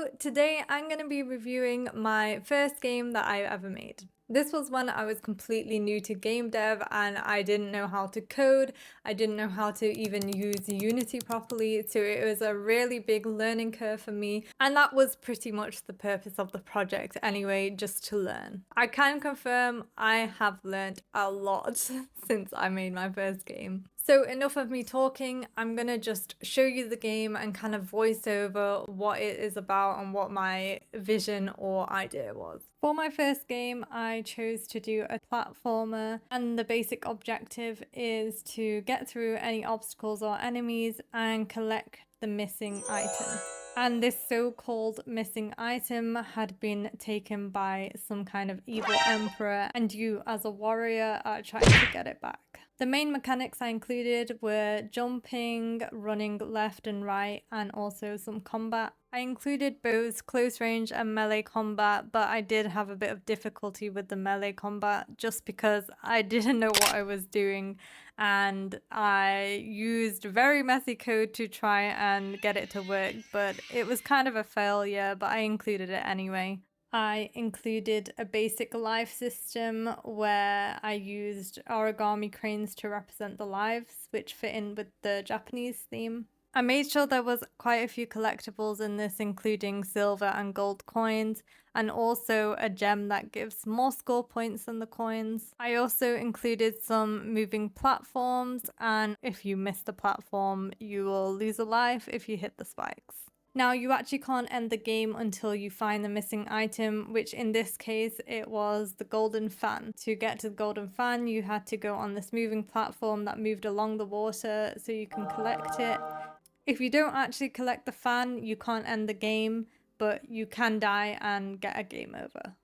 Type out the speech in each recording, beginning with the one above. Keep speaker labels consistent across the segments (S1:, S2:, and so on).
S1: So today I'm going to be reviewing my first game that I ever made. This was when I was completely new to game dev and I didn't know how to code. I didn't know how to even use Unity properly. So it was a really big learning curve for me. And that was pretty much the purpose of the project anyway, just to learn. I can confirm I have learned a lot since I made my first game. So enough of me talking, I'm gonna just show you the game and kind of voice over what it is about and what my vision or idea was. For my first game, I chose to do a platformer, and the basic objective is to get through any obstacles or enemies and collect the missing item. And this so-called missing item had been taken by some kind of evil emperor, and you as a warrior are trying to get it back. The main mechanics I included were jumping, running left and right, and also some combat. I included both close range and melee combat, but I did have a bit of difficulty with the melee combat just because I didn't know what I was doing, and I used very messy code to try and get it to work, but it was kind of a failure, but I included it anyway. I included a basic life system where I used origami cranes to represent the lives, which fit in with the Japanese theme. I made sure there was quite a few collectibles in this, including silver and gold coins, and also a gem that gives more score points than the coins. I also included some moving platforms, and if you miss the platform, you will lose a life if you hit the spikes. Now, you actually can't end the game until you find the missing item, which in this case, it was the golden fan. To get to the golden fan, you had to go on this moving platform that moved along the water so you can collect it. If you don't actually collect the fan, you can't end the game, but you can die and get a game over.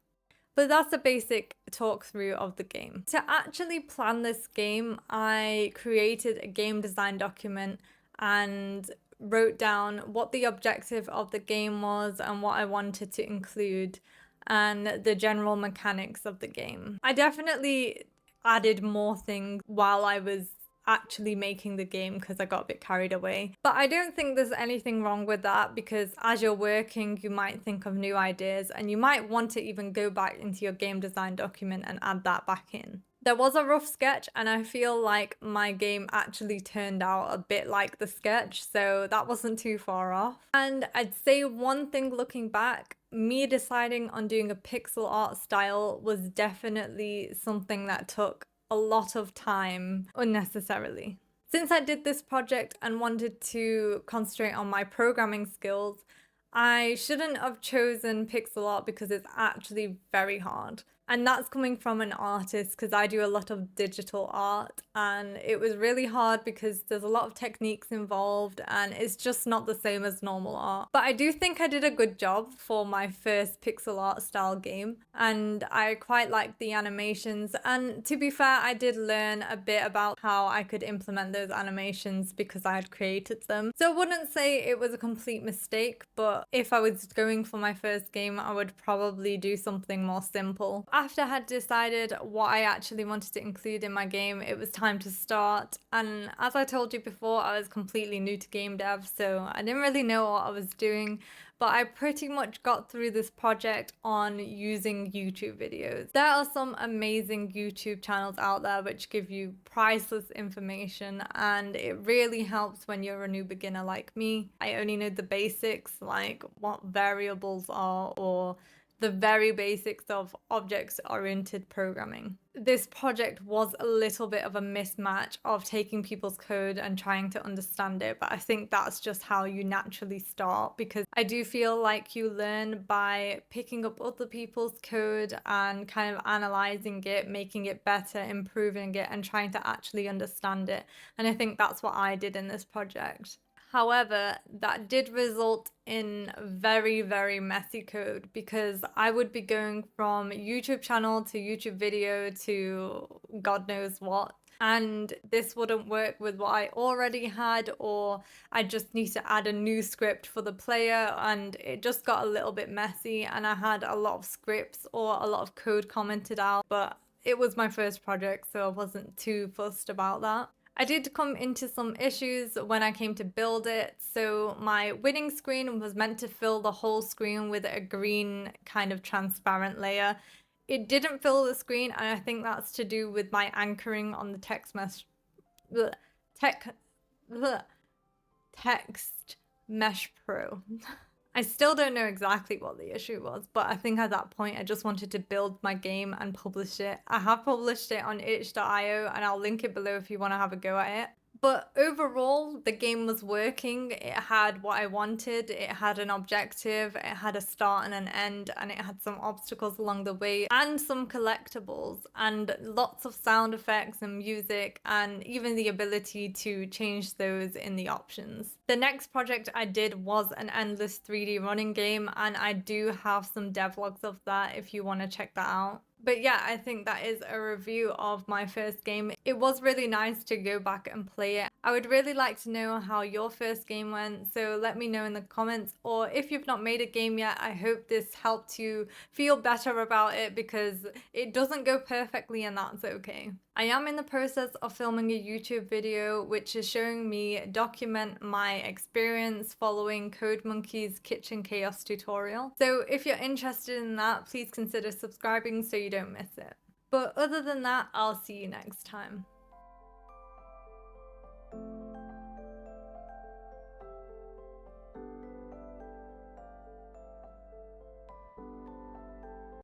S1: But that's a basic talk through of the game. To actually plan this game, I created a game design document and wrote down what the objective of the game was and what I wanted to include and the general mechanics of the game. I definitely added more things while I was actually making the game because I got a bit carried away. But I don't think there's anything wrong with that, because as you're working, you might think of new ideas and you might want to even go back into your game design document and add that back in. There was a rough sketch and I feel like my game actually turned out a bit like the sketch, so that wasn't too far off. And I'd say one thing looking back, me deciding on doing a pixel art style was definitely something that took a lot of time unnecessarily. Since I did this project and wanted to concentrate on my programming skills, I shouldn't have chosen pixel art because it's actually very hard. And that's coming from an artist, because I do a lot of digital art, and it was really hard because there's a lot of techniques involved and it's just not the same as normal art. But I do think I did a good job for my first pixel art style game, and I quite liked the animations. And to be fair, I did learn a bit about how I could implement those animations because I had created them. So I wouldn't say it was a complete mistake, but if I was going for my first game, I would probably do something more simple. After I had decided what I actually wanted to include in my game, it was time to start. And as I told you before, I was completely new to game dev, so I didn't really know what I was doing. But I pretty much got through this project on using YouTube videos. There are some amazing YouTube channels out there which give you priceless information, and it really helps when you're a new beginner like me. I only know the basics, like what variables are, or the very basics of object-oriented programming. This project was a little bit of a mismatch of taking people's code and trying to understand it, but I think that's just how you naturally start, because I do feel like you learn by picking up other people's code and kind of analyzing it, making it better, improving it, and trying to actually understand it. And I think that's what I did in this project. However, that did result in very, very messy code, because I would be going from YouTube channel to YouTube video to God knows what. And this wouldn't work with what I already had, or I just need to add a new script for the player, and it just got a little bit messy, and I had a lot of scripts or a lot of code commented out, but it was my first project, so I wasn't too fussed about that. I did come into some issues when I came to build it. So my winning screen was meant to fill the whole screen with a green kind of transparent layer. It didn't fill the screen, and I think that's to do with my anchoring on the text mesh, bleh, tech, bleh, text mesh pro. I still don't know exactly what the issue was, but I think at that point I just wanted to build my game and publish it. I have published it on itch.io and I'll link it below if you want to have a go at it. But overall, the game was working. It had what I wanted. It had an objective, it had a start and an end, and it had some obstacles along the way and some collectibles and lots of sound effects and music, and even the ability to change those in the options. The next project I did was an endless 3D running game, and I do have some devlogs of that if you want to check that out. But yeah, I think that is a review of my first game. It was really nice to go back and play it. I would really like to know how your first game went, so let me know in the comments. Or if you've not made a game yet, I hope this helped you feel better about it, because it doesn't go perfectly and that's okay. I am in the process of filming a YouTube video which is showing me document my experience following Code Monkey's Kitchen Chaos tutorial. So if you're interested in that, please consider subscribing so you don't miss it. But other than that, I'll see you next time.